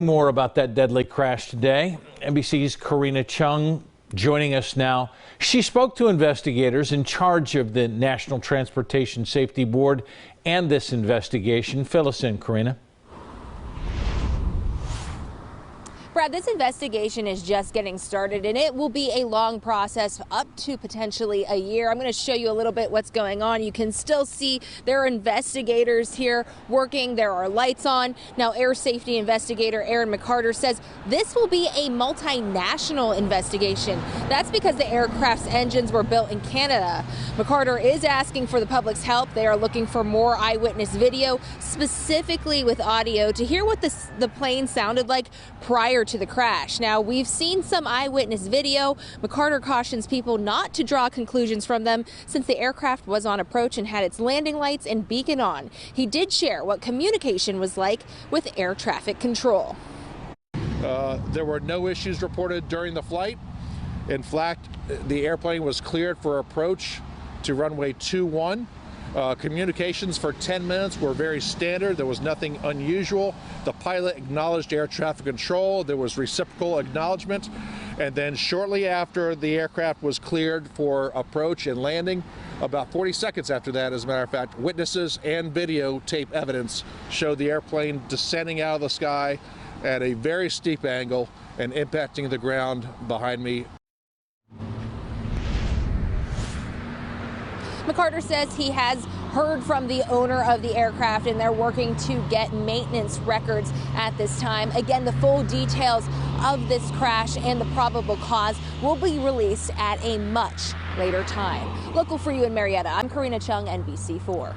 More about that deadly crash today. NBC's Karina Chung joining us now. She spoke to investigators in charge of the National Transportation Safety Board and this investigation. Fill us in, Karina. Brad, this investigation is just getting started, and it will be a long process, up to potentially a year. I'm going to show you a little bit what's going on. You can still see there are investigators here working. There are lights on. Now, air safety investigator Aaron McCarter says this will be a multinational investigation. That's because the aircraft's engines were built in Canada. McCarter is asking for the public's help. They are looking for more eyewitness video, specifically with audio, to hear what the plane sounded like prior to the crash. Now, we've seen some eyewitness video. McCarter cautions people not to draw conclusions from them since the aircraft was on approach and had its landing lights and beacon on. He did share what communication was like with air traffic control. There were no issues reported during the flight. In fact, the airplane was cleared for approach to runway 21. Communications for 10 minutes were very standard. There was nothing unusual. The pilot acknowledged air traffic control. There was reciprocal acknowledgement. And then shortly after the aircraft was cleared for approach and landing, about 40 seconds after that, as a matter of fact, witnesses and videotape evidence showed the airplane descending out of the sky at a very steep angle and impacting the ground behind me. McCarter says he has heard from the owner of the aircraft and they're working to get maintenance records at this time. Again, the full details of this crash and the probable cause will be released at a much later time. Local for you in Marietta, I'm Karina Chung, NBC4.